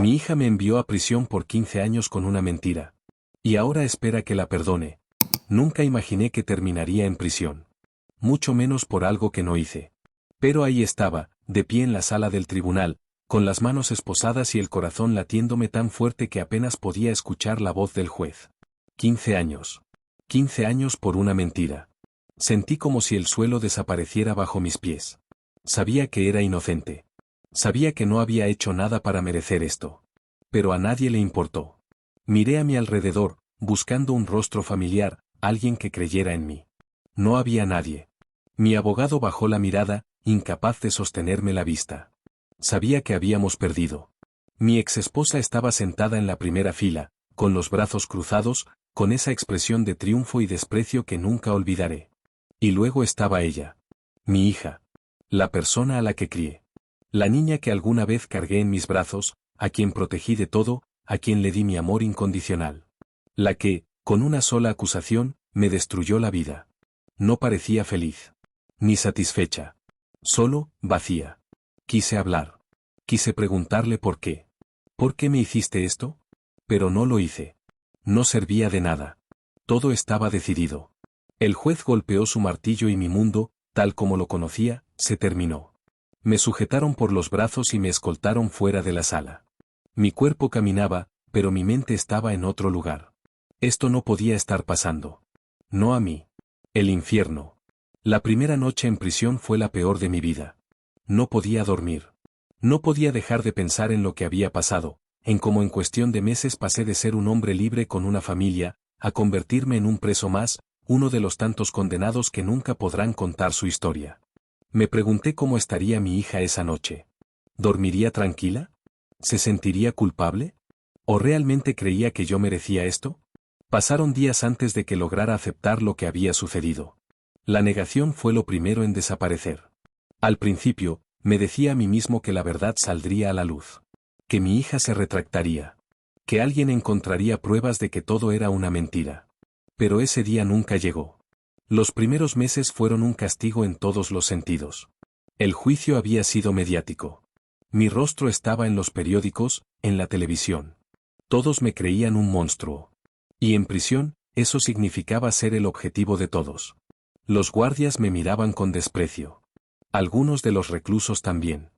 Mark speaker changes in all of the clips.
Speaker 1: Mi hija me envió a prisión por 15 años con una mentira. Y ahora espera que la perdone. Nunca imaginé que terminaría en prisión. Mucho menos por algo que no hice. Pero ahí estaba, de pie en la sala del tribunal, con las manos esposadas y el corazón latiéndome tan fuerte que apenas podía escuchar la voz del juez. 15 años. 15 años por una mentira. Sentí como si el suelo desapareciera bajo mis pies. Sabía que era inocente. Sabía que no había hecho nada para merecer esto. Pero a nadie le importó. Miré a mi alrededor, buscando un rostro familiar, alguien que creyera en mí. No había nadie. Mi abogado bajó la mirada, incapaz de sostenerme la vista. Sabía que habíamos perdido. Mi exesposa estaba sentada en la primera fila, con los brazos cruzados, con esa expresión de triunfo y desprecio que nunca olvidaré. Y luego estaba ella. Mi hija. La persona a la que crié. La niña que alguna vez cargué en mis brazos, a quien protegí de todo, a quien le di mi amor incondicional. La que, con una sola acusación, me destruyó la vida. No parecía feliz. Ni satisfecha. Solo, vacía. Quise hablar. Quise preguntarle por qué. ¿Por qué me hiciste esto? Pero no lo hice. No servía de nada. Todo estaba decidido. El juez golpeó su martillo y mi mundo, tal como lo conocía, se terminó. Me sujetaron por los brazos y me escoltaron fuera de la sala. Mi cuerpo caminaba, pero mi mente estaba en otro lugar. Esto no podía estar pasando. No a mí. El infierno. La primera noche en prisión fue la peor de mi vida. No podía dormir. No podía dejar de pensar en lo que había pasado, en cómo en cuestión de meses pasé de ser un hombre libre con una familia, a convertirme en un preso más, uno de los tantos condenados que nunca podrán contar su historia. Me pregunté cómo estaría mi hija esa noche. ¿Dormiría tranquila? ¿Se sentiría culpable? ¿O realmente creía que yo merecía esto? Pasaron días antes de que lograra aceptar lo que había sucedido. La negación fue lo primero en desaparecer. Al principio, me decía a mí mismo que la verdad saldría a la luz. Que mi hija se retractaría. Que alguien encontraría pruebas de que todo era una mentira. Pero ese día nunca llegó. Los primeros meses fueron un castigo en todos los sentidos. El juicio había sido mediático. Mi rostro estaba en los periódicos, en la televisión. Todos me creían un monstruo. Y en prisión, eso significaba ser el objetivo de todos. Los guardias me miraban con desprecio. Algunos de los reclusos también.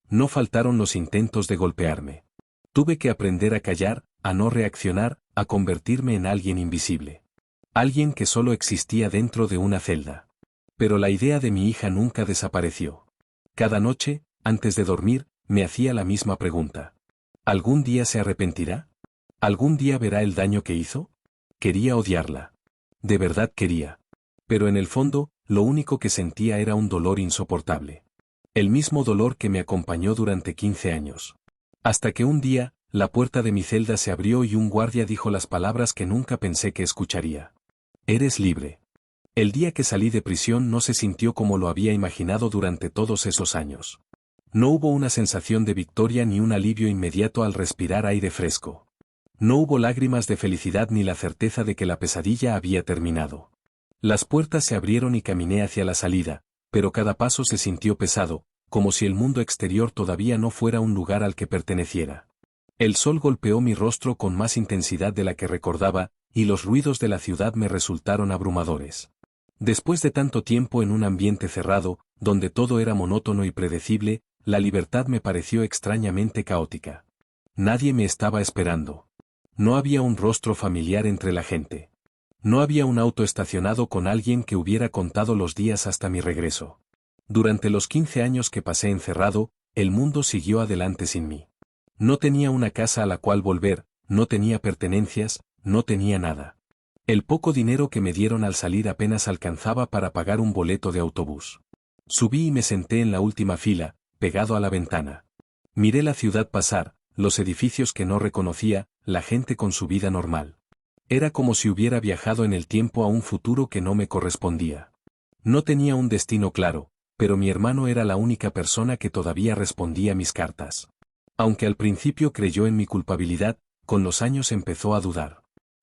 Speaker 1: No faltaron los intentos de golpearme. Tuve que aprender a callar, a no reaccionar, a convertirme en alguien invisible. Alguien que solo existía dentro de una celda. Pero la idea de mi hija nunca desapareció. Cada noche, antes de dormir, me hacía la misma pregunta. ¿Algún día se arrepentirá? ¿Algún día verá el daño que hizo? Quería odiarla. De verdad quería. Pero en el fondo, lo único que sentía era un dolor insoportable. El mismo dolor que me acompañó durante 15 años. Hasta que un día, la puerta de mi celda se abrió y un guardia dijo las palabras que nunca pensé que escucharía. Eres libre. El día que salí de prisión no se sintió como lo había imaginado durante todos esos años. No hubo una sensación de victoria ni un alivio inmediato al respirar aire fresco. No hubo lágrimas de felicidad ni la certeza de que la pesadilla había terminado. Las puertas se abrieron y caminé hacia la salida, pero cada paso se sintió pesado, como si el mundo exterior todavía no fuera un lugar al que perteneciera. El sol golpeó mi rostro con más intensidad de la que recordaba, y los ruidos de la ciudad me resultaron abrumadores. Después de tanto tiempo en un ambiente cerrado, donde todo era monótono y predecible, la libertad me pareció extrañamente caótica. Nadie me estaba esperando. No había un rostro familiar entre la gente. No había un auto estacionado con alguien que hubiera contado los días hasta mi regreso. Durante los 15 años que pasé encerrado, el mundo siguió adelante sin mí. No tenía una casa a la cual volver, no tenía pertenencias, no tenía nada. El poco dinero que me dieron al salir apenas alcanzaba para pagar un boleto de autobús. Subí y me senté en la última fila, pegado a la ventana. Miré la ciudad pasar, los edificios que no reconocía, la gente con su vida normal. Era como si hubiera viajado en el tiempo a un futuro que no me correspondía. No tenía un destino claro, pero mi hermano era la única persona que todavía respondía mis cartas. Aunque al principio creyó en mi culpabilidad, con los años empezó a dudar.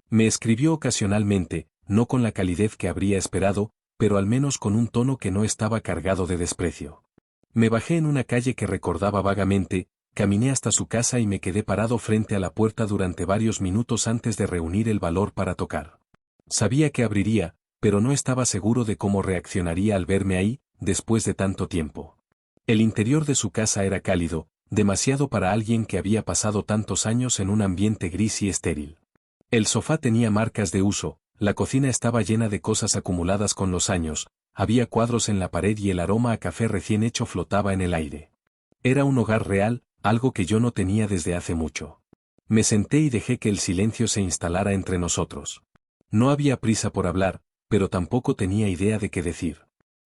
Speaker 1: Me escribió ocasionalmente, no con la calidez que habría esperado, pero al menos con un tono que no estaba cargado de desprecio. Me bajé en una calle que recordaba vagamente, caminé hasta su casa y me quedé parado frente a la puerta durante varios minutos antes de reunir el valor para tocar. Sabía que abriría, pero no estaba seguro de cómo reaccionaría al verme ahí, después de tanto tiempo. El interior de su casa era cálido, demasiado para alguien que había pasado tantos años en un ambiente gris y estéril. El sofá tenía marcas de uso, la cocina estaba llena de cosas acumuladas con los años, había cuadros en la pared y el aroma a café recién hecho flotaba en el aire. Era un hogar real, algo que yo no tenía desde hace mucho. Me senté y dejé que el silencio se instalara entre nosotros. No había prisa por hablar, pero tampoco tenía idea de qué decir.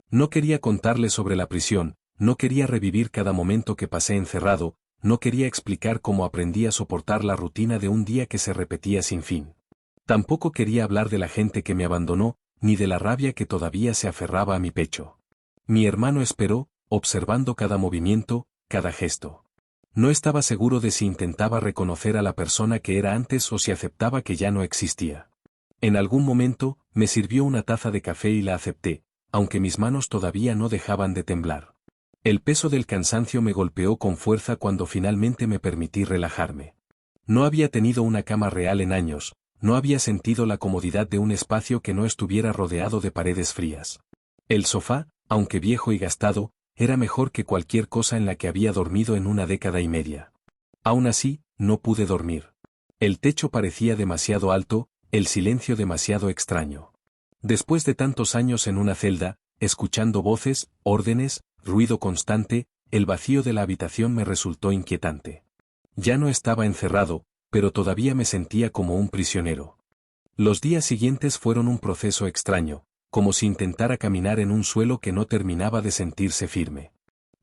Speaker 1: No quería contarle sobre la prisión, no quería revivir cada momento que pasé encerrado, no quería explicar cómo aprendí a soportar la rutina de un día que se repetía sin fin. Tampoco quería hablar de la gente que me abandonó, ni de la rabia que todavía se aferraba a mi pecho. Mi hermano esperó, observando cada movimiento, cada gesto. No estaba seguro de si intentaba reconocer a la persona que era antes o si aceptaba que ya no existía. En algún momento, me sirvió una taza de café y la acepté, aunque mis manos todavía no dejaban de temblar. El peso del cansancio me golpeó con fuerza cuando finalmente me permití relajarme. No había tenido una cama real en años, no había sentido la comodidad de un espacio que no estuviera rodeado de paredes frías. El sofá, aunque viejo y gastado, era mejor que cualquier cosa en la que había dormido en una década y media. Aún así, no pude dormir. El techo parecía demasiado alto, el silencio demasiado extraño. Después de tantos años en una celda, escuchando voces, órdenes, ruido constante, el vacío de la habitación me resultó inquietante. Ya no estaba encerrado, pero todavía me sentía como un prisionero. Los días siguientes fueron un proceso extraño, como si intentara caminar en un suelo que no terminaba de sentirse firme.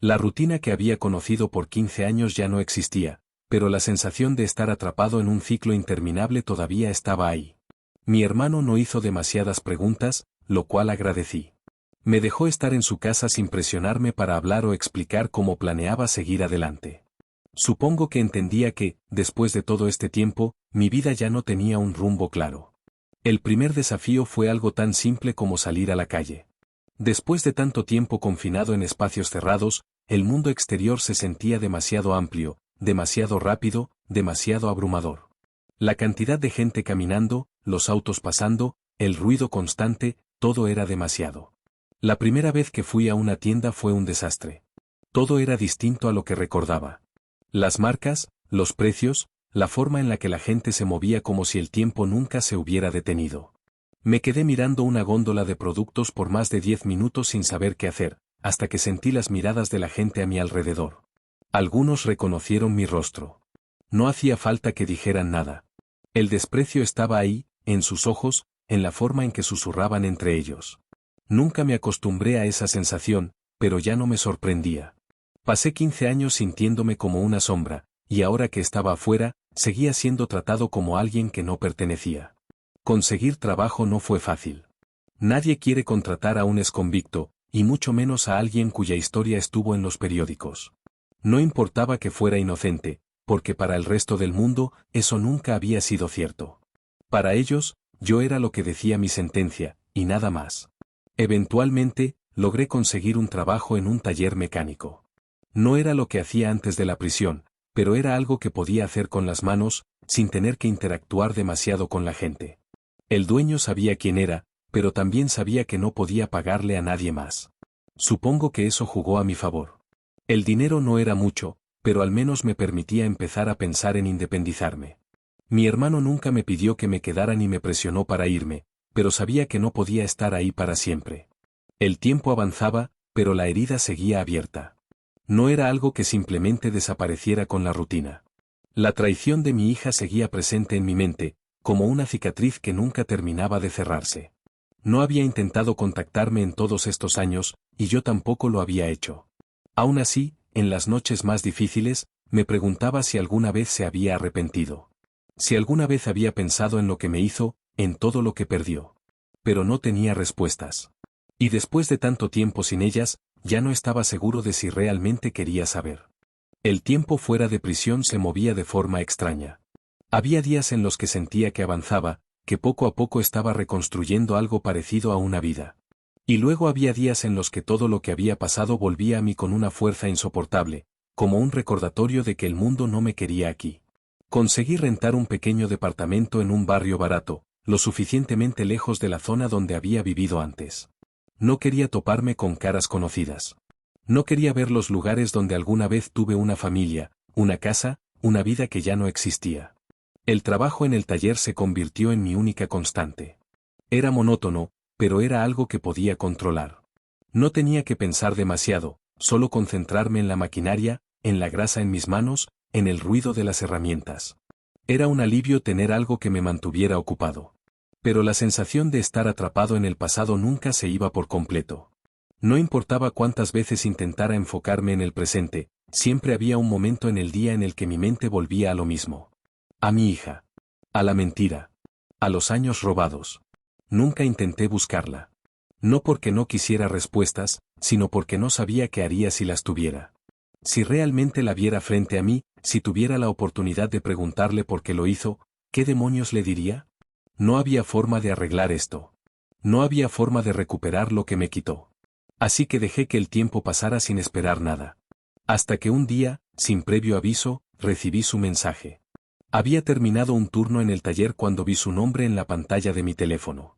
Speaker 1: La rutina que había conocido por 15 años ya no existía, pero la sensación de estar atrapado en un ciclo interminable todavía estaba ahí. Mi hermano no hizo demasiadas preguntas, lo cual agradecí. Me dejó estar en su casa sin presionarme para hablar o explicar cómo planeaba seguir adelante. Supongo que entendía que, después de todo este tiempo, mi vida ya no tenía un rumbo claro. El primer desafío fue algo tan simple como salir a la calle. Después de tanto tiempo confinado en espacios cerrados, el mundo exterior se sentía demasiado amplio, demasiado rápido, demasiado abrumador. La cantidad de gente caminando, los autos pasando, el ruido constante, todo era demasiado. La primera vez que fui a una tienda fue un desastre. Todo era distinto a lo que recordaba. Las marcas, los precios, la forma en la que la gente se movía como si el tiempo nunca se hubiera detenido. Me quedé mirando una góndola de productos por más de 10 minutos sin saber qué hacer, hasta que sentí las miradas de la gente a mi alrededor. Algunos reconocieron mi rostro. No hacía falta que dijeran nada. El desprecio estaba ahí, en sus ojos, en la forma en que susurraban entre ellos. Nunca me acostumbré a esa sensación, pero ya no me sorprendía. Pasé 15 años sintiéndome como una sombra, y ahora que estaba afuera, seguía siendo tratado como alguien que no pertenecía. Conseguir trabajo no fue fácil. Nadie quiere contratar a un exconvicto, y mucho menos a alguien cuya historia estuvo en los periódicos. No importaba que fuera inocente, porque para el resto del mundo, eso nunca había sido cierto. Para ellos, yo era lo que decía mi sentencia, y nada más. Eventualmente, logré conseguir un trabajo en un taller mecánico. No era lo que hacía antes de la prisión, pero era algo que podía hacer con las manos, sin tener que interactuar demasiado con la gente. El dueño sabía quién era, pero también sabía que no podía pagarle a nadie más. Supongo que eso jugó a mi favor. El dinero no era mucho, pero al menos me permitía empezar a pensar en independizarme. Mi hermano nunca me pidió que me quedara ni me presionó para irme, pero sabía que no podía estar ahí para siempre. El tiempo avanzaba, pero la herida seguía abierta. No era algo que simplemente desapareciera con la rutina. La traición de mi hija seguía presente en mi mente, como una cicatriz que nunca terminaba de cerrarse. No había intentado contactarme en todos estos años, y yo tampoco lo había hecho. Aún así, en las noches más difíciles, me preguntaba si alguna vez se había arrepentido. Si alguna vez había pensado en lo que me hizo, en todo lo que perdió. Pero no tenía respuestas. Y después de tanto tiempo sin ellas, ya no estaba seguro de si realmente quería saber. El tiempo fuera de prisión se movía de forma extraña. Había días en los que sentía que avanzaba, que poco a poco estaba reconstruyendo algo parecido a una vida. Y luego había días en los que todo lo que había pasado volvía a mí con una fuerza insoportable, como un recordatorio de que el mundo no me quería aquí. Conseguí rentar un pequeño departamento en un barrio barato, lo suficientemente lejos de la zona donde había vivido antes. No quería toparme con caras conocidas. No quería ver los lugares donde alguna vez tuve una familia, una casa, una vida que ya no existía. El trabajo en el taller se convirtió en mi única constante. Era monótono, pero era algo que podía controlar. No tenía que pensar demasiado, solo concentrarme en la maquinaria, en la grasa en mis manos, en el ruido de las herramientas. Era un alivio tener algo que me mantuviera ocupado. Pero la sensación de estar atrapado en el pasado nunca se iba por completo. No importaba cuántas veces intentara enfocarme en el presente, siempre había un momento en el día en el que mi mente volvía a lo mismo. A mi hija. A la mentira. A los años robados. Nunca intenté buscarla. No porque no quisiera respuestas, sino porque no sabía qué haría si las tuviera. Si realmente la viera frente a mí, si tuviera la oportunidad de preguntarle por qué lo hizo, ¿qué demonios le diría? No había forma de arreglar esto. No había forma de recuperar lo que me quitó. Así que dejé que el tiempo pasara sin esperar nada. Hasta que un día, sin previo aviso, recibí su mensaje. Había terminado un turno en el taller cuando vi su nombre en la pantalla de mi teléfono.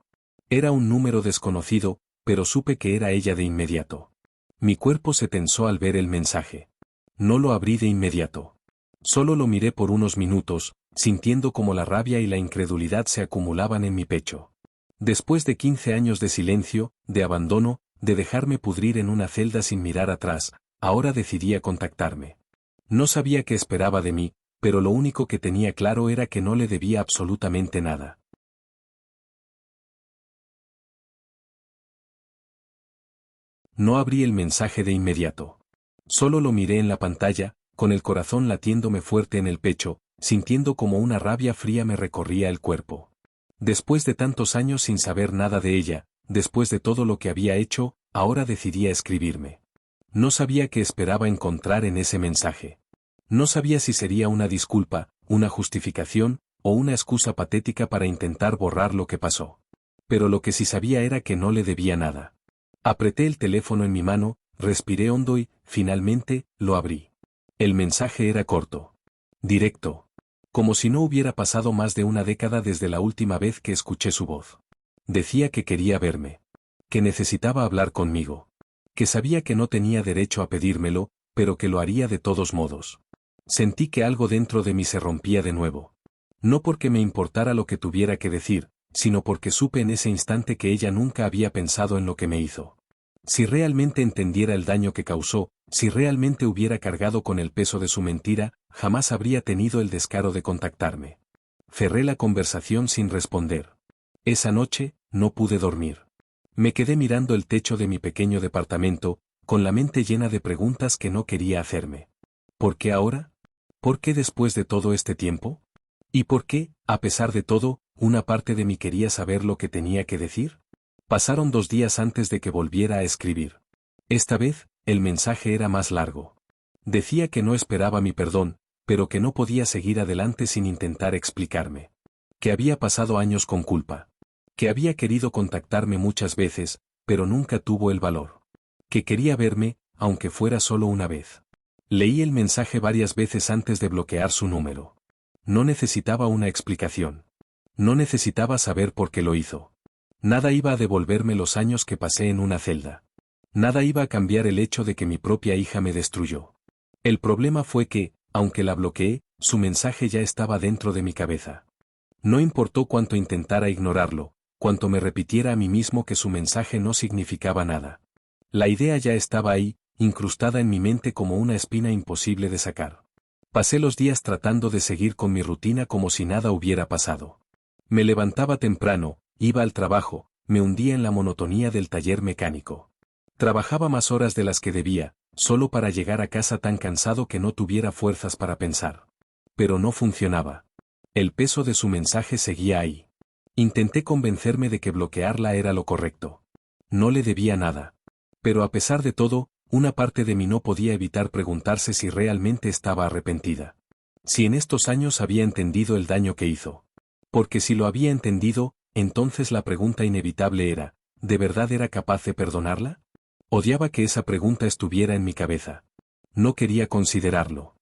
Speaker 1: Era un número desconocido, pero supe que era ella de inmediato. Mi cuerpo se tensó al ver el mensaje. No lo abrí de inmediato. Solo lo miré por unos minutos, sintiendo como la rabia y la incredulidad se acumulaban en mi pecho. Después de 15 años de silencio, de abandono, de dejarme pudrir en una celda sin mirar atrás, ahora decidía contactarme. No sabía qué esperaba de mí, pero lo único que tenía claro era que no le debía absolutamente nada. No abrí el mensaje de inmediato. Solo lo miré en la pantalla, con el corazón latiéndome fuerte en el pecho, sintiendo como una rabia fría me recorría el cuerpo. Después de tantos años sin saber nada de ella, después de todo lo que había hecho, ahora decidía escribirme. No sabía qué esperaba encontrar en ese mensaje. No sabía si sería una disculpa, una justificación, o una excusa patética para intentar borrar lo que pasó. Pero lo que sí sabía era que no le debía nada. Apreté el teléfono en mi mano, respiré hondo y, finalmente, lo abrí. El mensaje era corto. Directo. Como si no hubiera pasado más de una década desde la última vez que escuché su voz. Decía que quería verme. Que necesitaba hablar conmigo. Que sabía que no tenía derecho a pedírmelo, pero que lo haría de todos modos. Sentí que algo dentro de mí se rompía de nuevo. No porque me importara lo que tuviera que decir, sino porque supe en ese instante que ella nunca había pensado en lo que me hizo. Si realmente entendiera el daño que causó, si realmente hubiera cargado con el peso de su mentira, jamás habría tenido el descaro de contactarme. Cerré la conversación sin responder. Esa noche, no pude dormir. Me quedé mirando el techo de mi pequeño departamento, con la mente llena de preguntas que no quería hacerme. ¿Por qué ahora? ¿Por qué después de todo este tiempo? ¿Y por qué, a pesar de todo, una parte de mí quería saber lo que tenía que decir? Pasaron 2 días antes de que volviera a escribir. Esta vez, el mensaje era más largo. Decía que no esperaba mi perdón, pero que no podía seguir adelante sin intentar explicarme. Que había pasado años con culpa. Que había querido contactarme muchas veces, pero nunca tuvo el valor. Que quería verme, aunque fuera solo una vez. Leí el mensaje varias veces antes de bloquear su número. No necesitaba una explicación. No necesitaba saber por qué lo hizo. Nada iba a devolverme los años que pasé en una celda. Nada iba a cambiar el hecho de que mi propia hija me destruyó. El problema fue que, aunque la bloqueé, su mensaje ya estaba dentro de mi cabeza. No importó cuánto intentara ignorarlo, cuanto me repitiera a mí mismo que su mensaje no significaba nada. La idea ya estaba ahí, incrustada en mi mente como una espina imposible de sacar. Pasé los días tratando de seguir con mi rutina como si nada hubiera pasado. Me levantaba temprano, iba al trabajo, me hundía en la monotonía del taller mecánico. Trabajaba más horas de las que debía, solo para llegar a casa tan cansado que no tuviera fuerzas para pensar. Pero no funcionaba. El peso de su mensaje seguía ahí. Intenté convencerme de que bloquearla era lo correcto. No le debía nada. Pero a pesar de todo, una parte de mí no podía evitar preguntarse si realmente estaba arrepentida. Si en estos años había entendido el daño que hizo. Porque si lo había entendido, entonces la pregunta inevitable era, ¿de verdad era capaz de perdonarla? Odiaba que esa pregunta estuviera en mi cabeza. No quería considerarlo.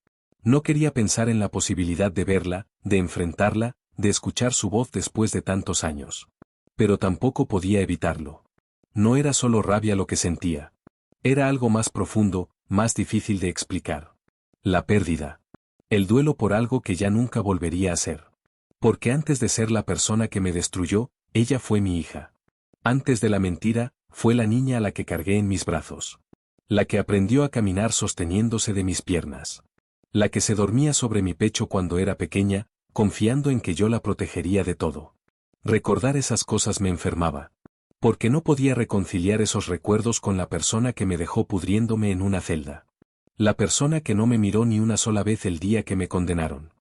Speaker 1: No quería pensar en la posibilidad de verla, de enfrentarla, de escuchar su voz después de tantos años. Pero tampoco podía evitarlo. No era solo rabia lo que sentía. Era algo más profundo, más difícil de explicar. La pérdida. El duelo por algo que ya nunca volvería a ser. Porque antes de ser la persona que me destruyó, ella fue mi hija. Antes de la mentira, fue la niña a la que cargué en mis brazos. La que aprendió a caminar sosteniéndose de mis piernas. La que se dormía sobre mi pecho cuando era pequeña, confiando en que yo la protegería de todo. Recordar esas cosas me enfermaba. Porque no podía reconciliar esos recuerdos con la persona que me dejó pudriéndome en una celda. La persona que no me miró ni una sola vez el día que me condenaron.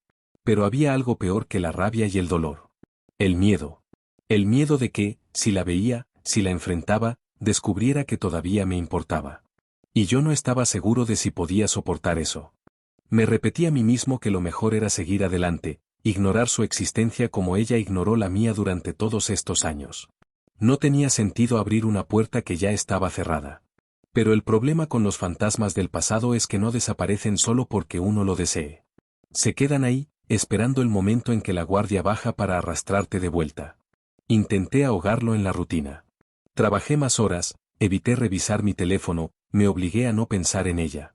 Speaker 1: Pero había algo peor que la rabia y el dolor. El miedo. El miedo de que, si la veía, si la enfrentaba, descubriera que todavía me importaba. Y yo no estaba seguro de si podía soportar eso. Me repetí a mí mismo que lo mejor era seguir adelante, ignorar su existencia como ella ignoró la mía durante todos estos años. No tenía sentido abrir una puerta que ya estaba cerrada. Pero el problema con los fantasmas del pasado es que no desaparecen solo porque uno lo desee. Se quedan ahí, esperando el momento en que la guardia baja para arrastrarte de vuelta. Intenté ahogarlo en la rutina. Trabajé más horas, evité revisar mi teléfono, me obligué a no pensar en ella.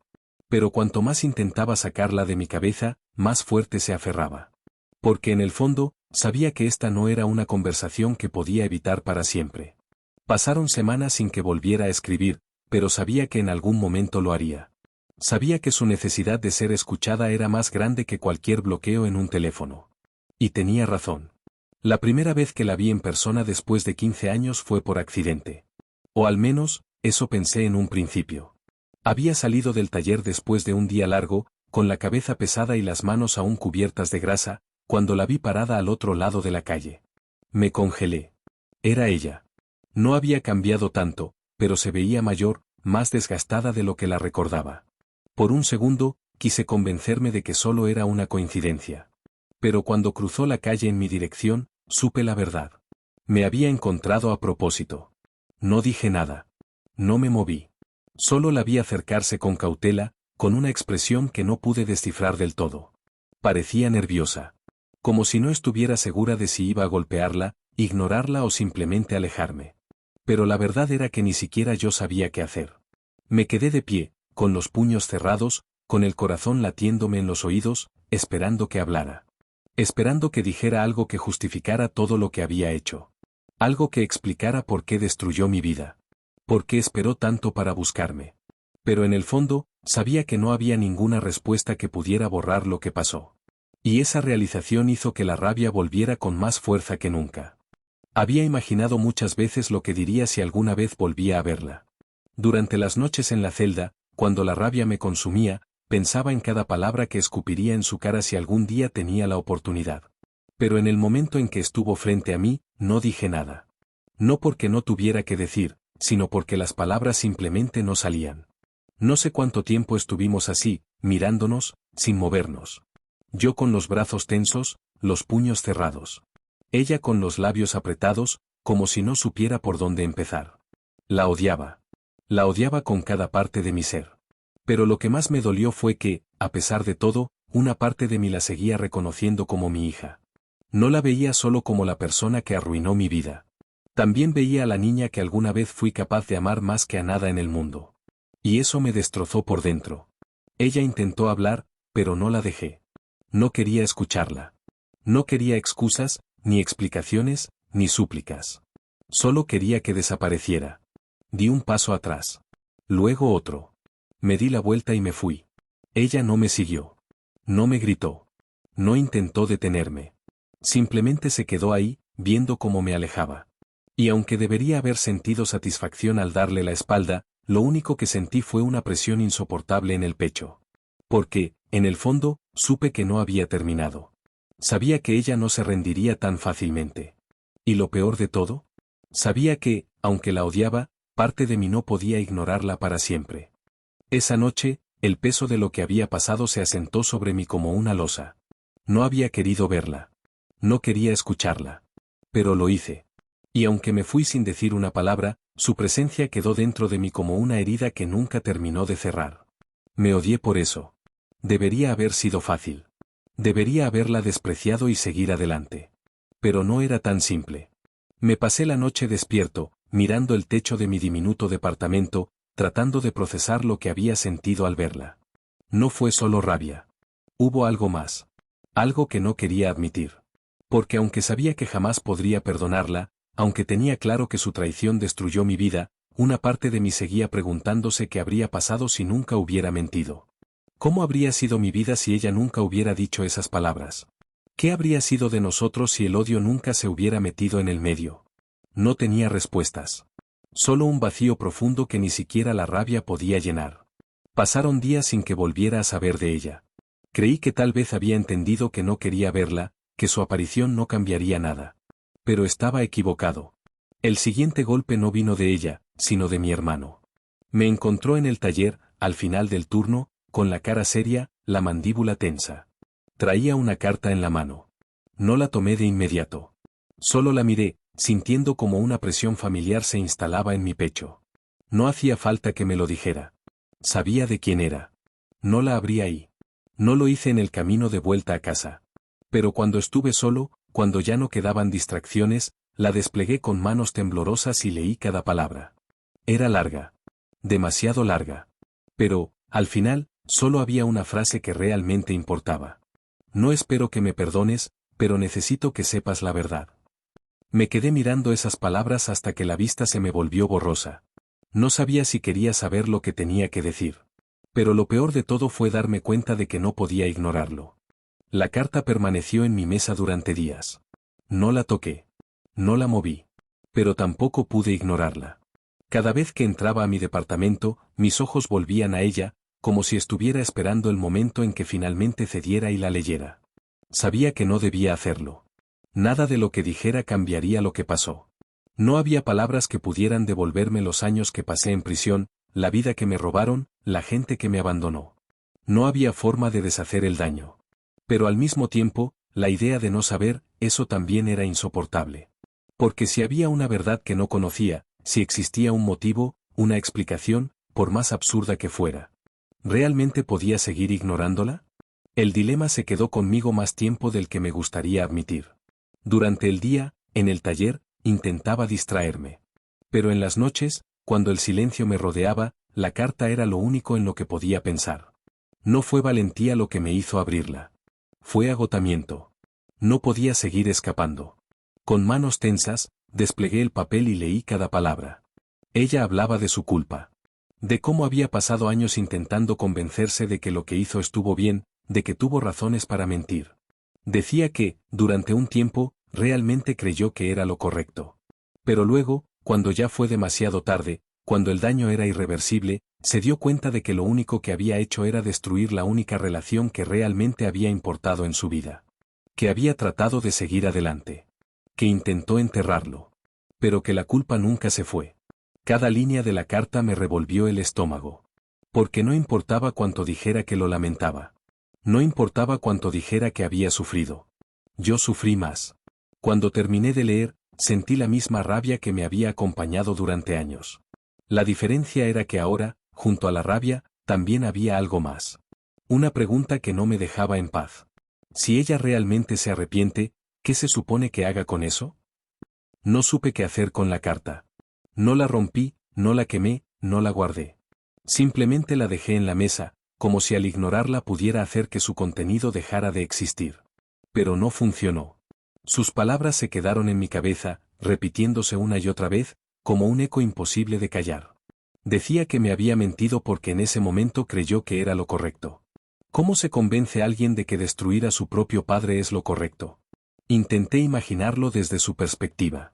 Speaker 1: Pero cuanto más intentaba sacarla de mi cabeza, más fuerte se aferraba. Porque en el fondo, sabía que esta no era una conversación que podía evitar para siempre. Pasaron semanas sin que volviera a escribir, pero sabía que en algún momento lo haría. Sabía que su necesidad de ser escuchada era más grande que cualquier bloqueo en un teléfono. Y tenía razón. La primera vez que la vi en persona después de 15 años fue por accidente. O al menos, eso pensé en un principio. Había salido del taller después de un día largo, con la cabeza pesada y las manos aún cubiertas de grasa, cuando la vi parada al otro lado de la calle. Me congelé. Era ella. No había cambiado tanto, pero se veía mayor, más desgastada de lo que la recordaba. Por un segundo, quise convencerme de que solo era una coincidencia. Pero cuando cruzó la calle en mi dirección, supe la verdad. Me había encontrado a propósito. No dije nada. No me moví. Solo la vi acercarse con cautela, con una expresión que no pude descifrar del todo. Parecía nerviosa. Como si no estuviera segura de si iba a golpearla, ignorarla o simplemente alejarme. Pero la verdad era que ni siquiera yo sabía qué hacer. Me quedé de pie, con los puños cerrados, con el corazón latiéndome en los oídos, esperando que hablara. Esperando que dijera algo que justificara todo lo que había hecho. Algo que explicara por qué destruyó mi vida. Por qué esperó tanto para buscarme. Pero en el fondo, sabía que no había ninguna respuesta que pudiera borrar lo que pasó. Y esa realización hizo que la rabia volviera con más fuerza que nunca. Había imaginado muchas veces lo que diría si alguna vez volvía a verla. Durante las noches en la celda, cuando la rabia me consumía, pensaba en cada palabra que escupiría en su cara si algún día tenía la oportunidad. Pero en el momento en que estuvo frente a mí, no dije nada. No porque no tuviera que decir, sino porque las palabras simplemente no salían. No sé cuánto tiempo estuvimos así, mirándonos, sin movernos. Yo con los brazos tensos, los puños cerrados. Ella con los labios apretados, como si no supiera por dónde empezar. La odiaba. La odiaba con cada parte de mi ser. Pero lo que más me dolió fue que, a pesar de todo, una parte de mí la seguía reconociendo como mi hija. No la veía solo como la persona que arruinó mi vida. También veía a la niña que alguna vez fui capaz de amar más que a nada en el mundo. Y eso me destrozó por dentro. Ella intentó hablar, pero no la dejé. No quería escucharla. No quería excusas, ni explicaciones, ni súplicas. Solo quería que desapareciera. Di un paso atrás. Luego otro. Me di la vuelta y me fui. Ella no me siguió. No me gritó. No intentó detenerme. Simplemente se quedó ahí, viendo cómo me alejaba. Y aunque debería haber sentido satisfacción al darle la espalda, lo único que sentí fue una presión insoportable en el pecho. Porque, en el fondo, supe que no había terminado. Sabía que ella no se rendiría tan fácilmente. Y lo peor de todo, sabía que, aunque la odiaba, parte de mí no podía ignorarla para siempre. Esa noche, el peso de lo que había pasado se asentó sobre mí como una losa. No había querido verla. No quería escucharla. Pero lo hice. Y aunque me fui sin decir una palabra, su presencia quedó dentro de mí como una herida que nunca terminó de cerrar. Me odié por eso. Debería haber sido fácil. Debería haberla despreciado y seguir adelante. Pero no era tan simple. Me pasé la noche despierto, mirando el techo de mi diminuto departamento, tratando de procesar lo que había sentido al verla. No fue solo rabia. Hubo algo más. Algo que no quería admitir. Porque aunque sabía que jamás podría perdonarla, aunque tenía claro que su traición destruyó mi vida, una parte de mí seguía preguntándose qué habría pasado si nunca hubiera mentido. ¿Cómo habría sido mi vida si ella nunca hubiera dicho esas palabras? ¿Qué habría sido de nosotros si el odio nunca se hubiera metido en el medio? No tenía respuestas. Solo un vacío profundo que ni siquiera la rabia podía llenar. Pasaron días sin que volviera a saber de ella. Creí que tal vez había entendido que no quería verla, que su aparición no cambiaría nada. Pero estaba equivocado. El siguiente golpe no vino de ella, sino de mi hermano. Me encontró en el taller, al final del turno, con la cara seria, la mandíbula tensa. Traía una carta en la mano. No la tomé de inmediato. Solo la miré, sintiendo como una presión familiar se instalaba en mi pecho. No hacía falta que me lo dijera. Sabía de quién era. No la abrí ahí. No lo hice en el camino de vuelta a casa. Pero cuando estuve solo, cuando ya no quedaban distracciones, la desplegué con manos temblorosas y leí cada palabra. Era larga. Demasiado larga. Pero, al final, solo había una frase que realmente importaba. No espero que me perdones, pero necesito que sepas la verdad. Me quedé mirando esas palabras hasta que la vista se me volvió borrosa. No sabía si quería saber lo que tenía que decir. Pero lo peor de todo fue darme cuenta de que no podía ignorarlo. La carta permaneció en mi mesa durante días. No la toqué. No la moví. Pero tampoco pude ignorarla. Cada vez que entraba a mi departamento, mis ojos volvían a ella, como si estuviera esperando el momento en que finalmente cediera y la leyera. Sabía que no debía hacerlo. Nada de lo que dijera cambiaría lo que pasó. No había palabras que pudieran devolverme los años que pasé en prisión, la vida que me robaron, la gente que me abandonó. No había forma de deshacer el daño. Pero al mismo tiempo, la idea de no saber, eso también era insoportable. Porque si había una verdad que no conocía, si existía un motivo, una explicación, por más absurda que fuera, ¿realmente podía seguir ignorándola? El dilema se quedó conmigo más tiempo del que me gustaría admitir. Durante el día, en el taller, intentaba distraerme. Pero en las noches, cuando el silencio me rodeaba, la carta era lo único en lo que podía pensar. No fue valentía lo que me hizo abrirla. Fue agotamiento. No podía seguir escapando. Con manos tensas, desplegué el papel y leí cada palabra. Ella hablaba de su culpa. De cómo había pasado años intentando convencerse de que lo que hizo estuvo bien, de que tuvo razones para mentir. Decía que, durante un tiempo, realmente creyó que era lo correcto. Pero luego, cuando ya fue demasiado tarde, cuando el daño era irreversible, se dio cuenta de que lo único que había hecho era destruir la única relación que realmente había importado en su vida. Que había tratado de seguir adelante. Que intentó enterrarlo. Pero que la culpa nunca se fue. Cada línea de la carta me revolvió el estómago. Porque no importaba cuánto dijera que lo lamentaba. No importaba cuánto dijera que había sufrido. Yo sufrí más. Cuando terminé de leer, sentí la misma rabia que me había acompañado durante años. La diferencia era que ahora, junto a la rabia, también había algo más. Una pregunta que no me dejaba en paz. Si ella realmente se arrepiente, ¿qué se supone que haga con eso? No supe qué hacer con la carta. No la rompí, no la quemé, no la guardé. Simplemente la dejé en la mesa, como si al ignorarla pudiera hacer que su contenido dejara de existir. Pero no funcionó. Sus palabras se quedaron en mi cabeza, repitiéndose una y otra vez, como un eco imposible de callar. Decía que me había mentido porque en ese momento creyó que era lo correcto. ¿Cómo se convence a alguien de que destruir a su propio padre es lo correcto? Intenté imaginarlo desde su perspectiva.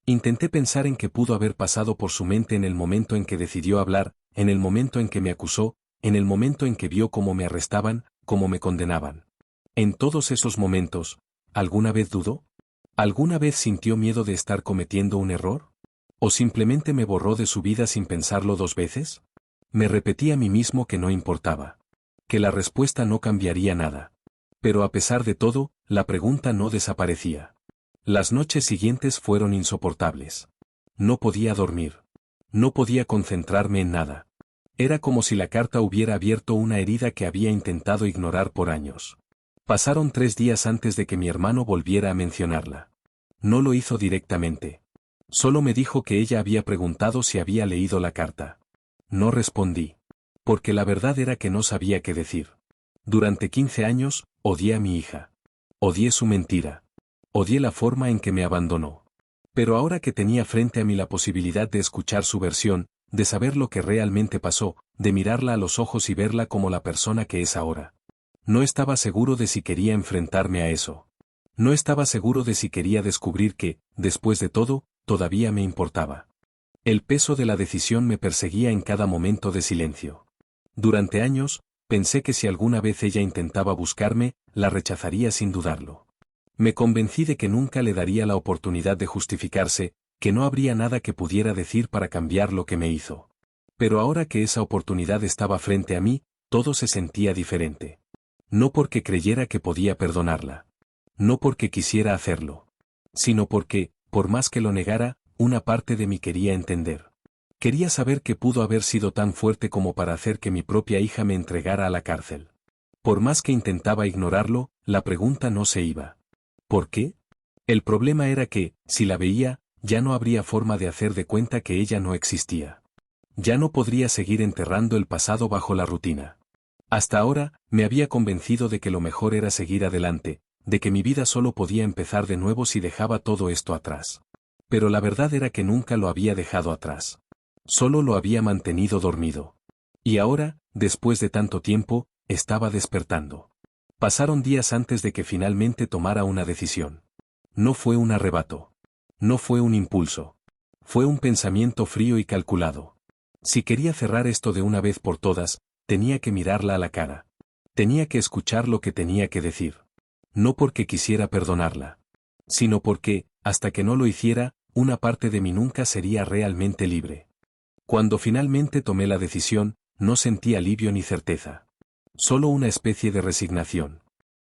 Speaker 1: Intenté pensar en qué pudo haber pasado por su mente en el momento en que decidió hablar, en el momento en que me acusó, en el momento en que vio cómo me arrestaban, cómo me condenaban. En todos esos momentos, ¿alguna vez dudó? ¿Alguna vez sintió miedo de estar cometiendo un error? ¿O simplemente me borró de su vida sin pensarlo dos veces? Me repetí a mí mismo que no importaba. Que la respuesta no cambiaría nada. Pero a pesar de todo, la pregunta no desaparecía. Las noches siguientes fueron insoportables. No podía dormir. No podía concentrarme en nada. Era como si la carta hubiera abierto una herida que había intentado ignorar por años. Pasaron 3 días antes de que mi hermano volviera a mencionarla. No lo hizo directamente. Solo me dijo que ella había preguntado si había leído la carta. No respondí. Porque la verdad era que no sabía qué decir. Durante 15 años, odié a mi hija. Odié su mentira. Odié la forma en que me abandonó. Pero ahora que tenía frente a mí la posibilidad de escuchar su versión, de saber lo que realmente pasó, de mirarla a los ojos y verla como la persona que es ahora. No estaba seguro de si quería enfrentarme a eso. No estaba seguro de si quería descubrir que, después de todo, todavía me importaba. El peso de la decisión me perseguía en cada momento de silencio. Durante años, pensé que si alguna vez ella intentaba buscarme, la rechazaría sin dudarlo. Me convencí de que nunca le daría la oportunidad de justificarse, que no habría nada que pudiera decir para cambiar lo que me hizo. Pero ahora que esa oportunidad estaba frente a mí, todo se sentía diferente. No porque creyera que podía perdonarla. No porque quisiera hacerlo. Sino porque, por más que lo negara, una parte de mí quería entender. Quería saber qué pudo haber sido tan fuerte como para hacer que mi propia hija me entregara a la cárcel. Por más que intentaba ignorarlo, la pregunta no se iba. ¿Por qué? El problema era que, si la veía, ya no habría forma de hacer de cuenta que ella no existía. Ya no podría seguir enterrando el pasado bajo la rutina. Hasta ahora, me había convencido de que lo mejor era seguir adelante, de que mi vida solo podía empezar de nuevo si dejaba todo esto atrás. Pero la verdad era que nunca lo había dejado atrás. Solo lo había mantenido dormido. Y ahora, después de tanto tiempo, estaba despertando. Pasaron días antes de que finalmente tomara una decisión. No fue un arrebato. No fue un impulso. Fue un pensamiento frío y calculado. Si quería cerrar esto de una vez por todas, tenía que mirarla a la cara. Tenía que escuchar lo que tenía que decir. No porque quisiera perdonarla. Sino porque, hasta que no lo hiciera, una parte de mí nunca sería realmente libre. Cuando finalmente tomé la decisión, no sentí alivio ni certeza. Solo una especie de resignación.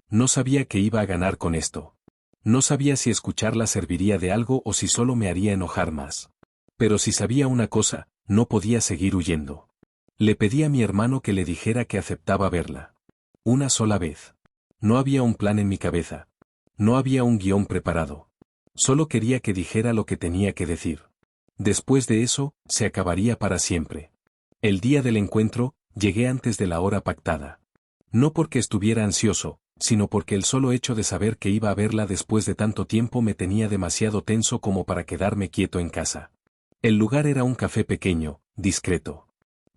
Speaker 1: No sabía qué iba a ganar con esto. No sabía si escucharla serviría de algo o si solo me haría enojar más. Pero si sabía una cosa, no podía seguir huyendo. Le pedí a mi hermano que le dijera que aceptaba verla. Una sola vez. No había un plan en mi cabeza. No había un guión preparado. Solo quería que dijera lo que tenía que decir. Después de eso, se acabaría para siempre. El día del encuentro, llegué antes de la hora pactada. No porque estuviera ansioso, sino porque el solo hecho de saber que iba a verla después de tanto tiempo me tenía demasiado tenso como para quedarme quieto en casa. El lugar era un café pequeño, discreto.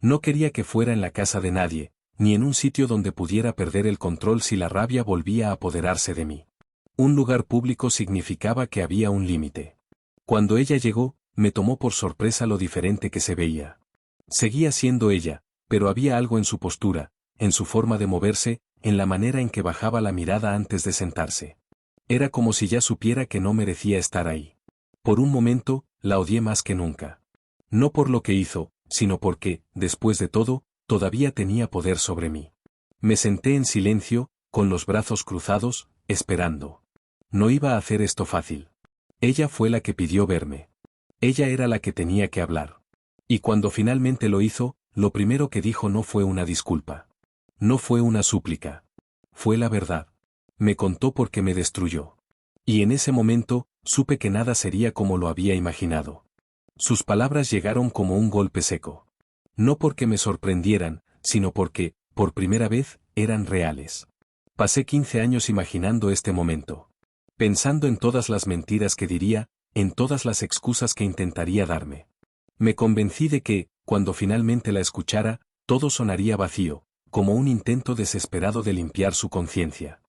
Speaker 1: No quería que fuera en la casa de nadie, ni en un sitio donde pudiera perder el control si la rabia volvía a apoderarse de mí. Un lugar público significaba que había un límite. Cuando ella llegó, me tomó por sorpresa lo diferente que se veía. Seguía siendo ella, pero había algo en su postura, en su forma de moverse, en la manera en que bajaba la mirada antes de sentarse. Era como si ya supiera que no merecía estar ahí. Por un momento, la odié más que nunca. No por lo que hizo, sino porque, después de todo, todavía tenía poder sobre mí. Me senté en silencio, con los brazos cruzados, esperando. No iba a hacer esto fácil. Ella fue la que pidió verme. Ella era la que tenía que hablar. Y cuando finalmente lo hizo, lo primero que dijo no fue una disculpa. No fue una súplica. Fue la verdad. Me contó por qué me destruyó. Y en ese momento, supe que nada sería como lo había imaginado. Sus palabras llegaron como un golpe seco. No porque me sorprendieran, sino porque, por primera vez, eran reales. Pasé 15 años imaginando este momento. Pensando en todas las mentiras que diría, en todas las excusas que intentaría darme. Me convencí de que, cuando finalmente la escuchara, todo sonaría vacío, como un intento desesperado de limpiar su conciencia.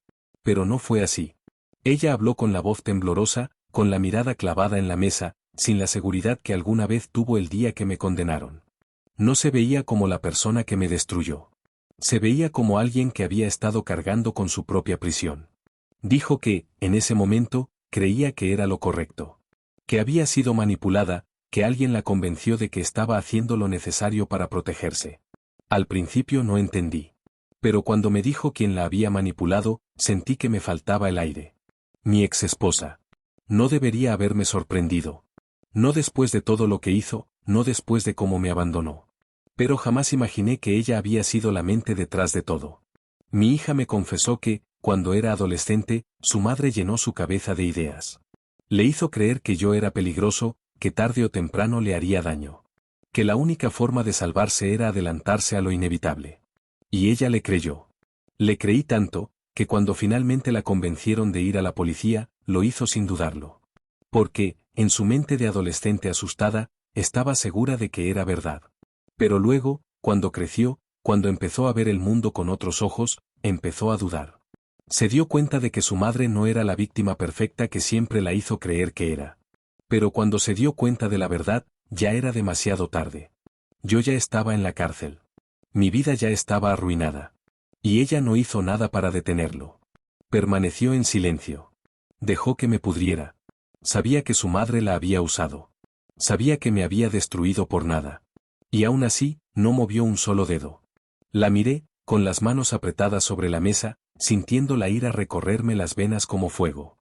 Speaker 1: Pero no fue así. Ella habló con la voz temblorosa, con la mirada clavada en la mesa, sin la seguridad que alguna vez tuvo el día que me condenaron. No se veía como la persona que me destruyó. Se veía como alguien que había estado cargando con su propia prisión. Dijo que, en ese momento, creía que era lo correcto. Que había sido manipulada, que alguien la convenció de que estaba haciendo lo necesario para protegerse. Al principio no entendí. Pero cuando me dijo quién la había manipulado, sentí que me faltaba el aire. Mi exesposa. No debería haberme sorprendido. No después de todo lo que hizo, no después de cómo me abandonó. Pero jamás imaginé que ella había sido la mente detrás de todo. Mi hija me confesó que, cuando era adolescente, su madre llenó su cabeza de ideas. Le hizo creer que yo era peligroso, que tarde o temprano le haría daño. Que la única forma de salvarse era adelantarse a lo inevitable. Y ella le creyó. Le creí tanto, que cuando finalmente la convencieron de ir a la policía, lo hizo sin dudarlo. Porque, en su mente de adolescente asustada, estaba segura de que era verdad. Pero luego, cuando creció, cuando empezó a ver el mundo con otros ojos, empezó a dudar. Se dio cuenta de que su madre no era la víctima perfecta que siempre la hizo creer que era. Pero cuando se dio cuenta de la verdad, ya era demasiado tarde. Yo ya estaba en la cárcel. Mi vida ya estaba arruinada. Y ella no hizo nada para detenerlo. Permaneció en silencio. Dejó que me pudriera. Sabía que su madre la había usado. Sabía que me había destruido por nada. Y aún así, no movió un solo dedo. La miré, con las manos apretadas sobre la mesa, sintiendo la ira recorrerme las venas como fuego.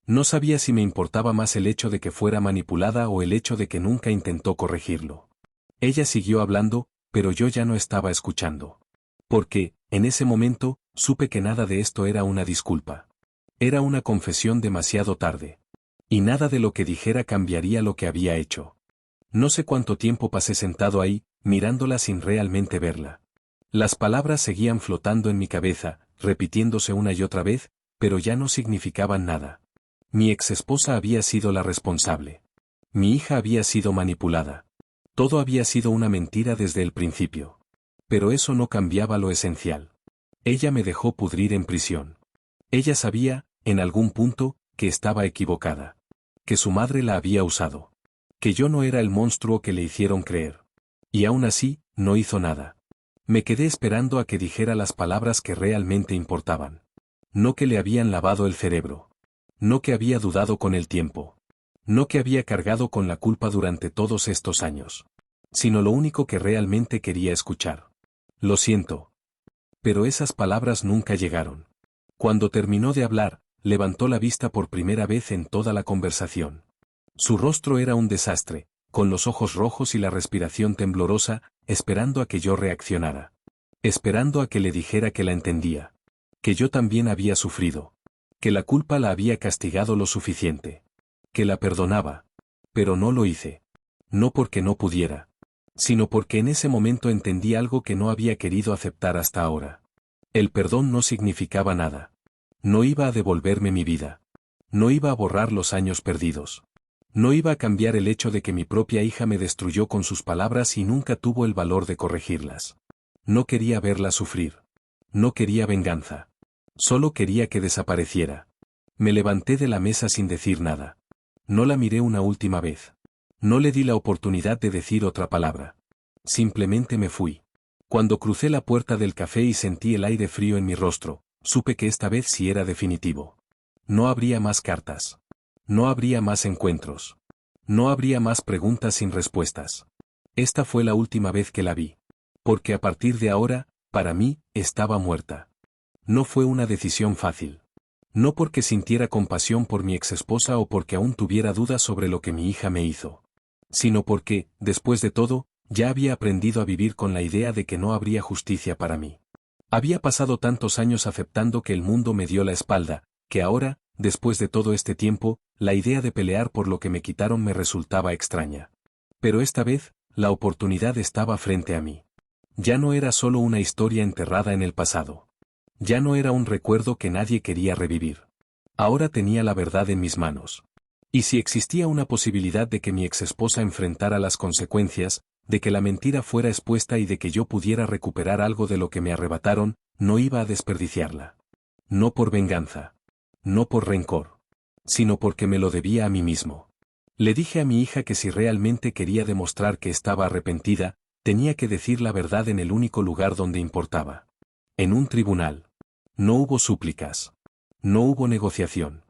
Speaker 1: No sabía si me importaba más el hecho de que fuera manipulada o el hecho de que nunca intentó corregirlo. Ella siguió hablando, pero yo ya no estaba escuchando. Porque, en ese momento, supe que nada de esto era una disculpa. Era una confesión demasiado tarde. Y nada de lo que dijera cambiaría lo que había hecho. No sé cuánto tiempo pasé sentado ahí, mirándola sin realmente verla. Las palabras seguían flotando en mi cabeza, repitiéndose una y otra vez, pero ya no significaban nada. Mi exesposa había sido la responsable. Mi hija había sido manipulada. Todo había sido una mentira desde el principio. Pero eso no cambiaba lo esencial. Ella me dejó pudrir en prisión. Ella sabía, en algún punto, que estaba equivocada. Que su madre la había usado. Que yo no era el monstruo que le hicieron creer. Y aún así, no hizo nada. Me quedé esperando a que dijera las palabras que realmente importaban. No que le habían lavado el cerebro. No que había dudado con el tiempo. No que había cargado con la culpa durante todos estos años. Sino lo único que realmente quería escuchar. Lo siento. Pero esas palabras nunca llegaron. Cuando terminó de hablar, levantó la vista por primera vez en toda la conversación. Su rostro era un desastre, con los ojos rojos y la respiración temblorosa, esperando a que yo reaccionara. Esperando a que le dijera que la entendía. Que yo también había sufrido. Que la culpa la había castigado lo suficiente. Que la perdonaba. Pero no lo hice. No porque no pudiera. Sino porque en ese momento entendí algo que no había querido aceptar hasta ahora. El perdón no significaba nada. No iba a devolverme mi vida. No iba a borrar los años perdidos. No iba a cambiar el hecho de que mi propia hija me destruyó con sus palabras y nunca tuvo el valor de corregirlas. No quería verla sufrir. No quería venganza. Solo quería que desapareciera. Me levanté de la mesa sin decir nada. No la miré una última vez. No le di la oportunidad de decir otra palabra. Simplemente me fui. Cuando crucé la puerta del café y sentí el aire frío en mi rostro, supe que esta vez sí era definitivo. No habría más cartas. No habría más encuentros. No habría más preguntas sin respuestas. Esta fue la última vez que la vi. Porque a partir de ahora, para mí, estaba muerta. No fue una decisión fácil. No porque sintiera compasión por mi exesposa o porque aún tuviera dudas sobre lo que mi hija me hizo. Sino porque, después de todo, ya había aprendido a vivir con la idea de que no habría justicia para mí. Había pasado tantos años aceptando que el mundo me dio la espalda, que ahora, después de todo este tiempo, la idea de pelear por lo que me quitaron me resultaba extraña. Pero esta vez, la oportunidad estaba frente a mí. Ya no era solo una historia enterrada en el pasado. Ya no era un recuerdo que nadie quería revivir. Ahora tenía la verdad en mis manos. Y si existía una posibilidad de que mi exesposa enfrentara las consecuencias, de que la mentira fuera expuesta y de que yo pudiera recuperar algo de lo que me arrebataron, no iba a desperdiciarla. No por venganza. No por rencor. Sino porque me lo debía a mí mismo. Le dije a mi hija que si realmente quería demostrar que estaba arrepentida, tenía que decir la verdad en el único lugar donde importaba. En un tribunal. No hubo súplicas. No hubo negociación.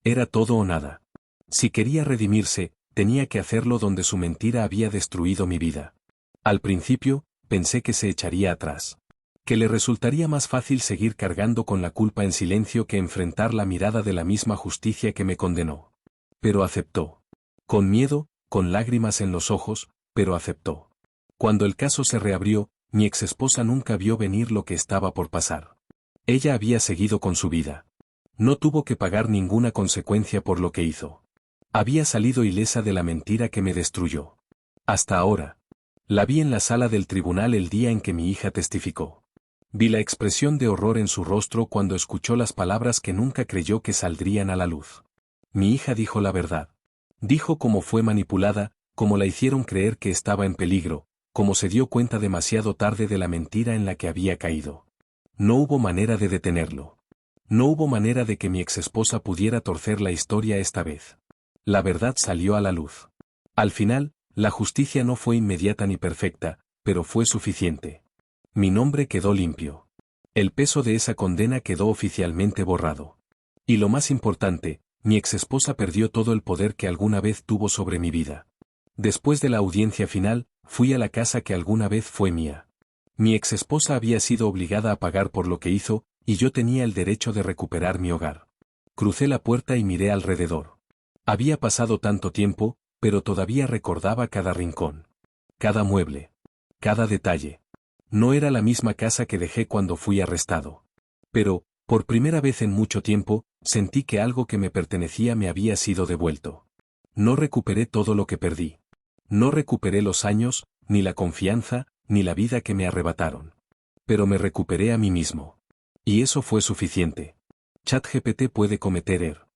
Speaker 1: Era todo o nada. Si quería redimirse, tenía que hacerlo donde su mentira había destruido mi vida. Al principio, pensé que se echaría atrás. Que le resultaría más fácil seguir cargando con la culpa en silencio que enfrentar la mirada de la misma justicia que me condenó. Pero aceptó. Con miedo, con lágrimas en los ojos, pero aceptó. Cuando el caso se reabrió, mi exesposa nunca vio venir lo que estaba por pasar. Ella había seguido con su vida. No tuvo que pagar ninguna consecuencia por lo que hizo. Había salido ilesa de la mentira que me destruyó. Hasta ahora. La vi en la sala del tribunal el día en que mi hija testificó. Vi la expresión de horror en su rostro cuando escuchó las palabras que nunca creyó que saldrían a la luz. Mi hija dijo la verdad. Dijo cómo fue manipulada, cómo la hicieron creer que estaba en peligro, cómo se dio cuenta demasiado tarde de la mentira en la que había caído. No hubo manera de detenerlo. No hubo manera de que mi exesposa pudiera torcer la historia esta vez. La verdad salió a la luz. Al final, la justicia no fue inmediata ni perfecta, pero fue suficiente. Mi nombre quedó limpio. El peso de esa condena quedó oficialmente borrado. Y lo más importante, mi exesposa perdió todo el poder que alguna vez tuvo sobre mi vida. Después de la audiencia final, fui a la casa que alguna vez fue mía. Mi exesposa había sido obligada a pagar por lo que hizo, y yo tenía el derecho de recuperar mi hogar. Crucé la puerta y miré alrededor. Había pasado tanto tiempo, pero todavía recordaba cada rincón. Cada mueble. Cada detalle. No era la misma casa que dejé cuando fui arrestado. Pero, por primera vez en mucho tiempo, sentí que algo que me pertenecía me había sido devuelto. No recuperé todo lo que perdí. No recuperé los años, ni la confianza, ni la vida que me arrebataron. Pero me recuperé a mí mismo. Y eso fue suficiente. ChatGPT puede cometer errores.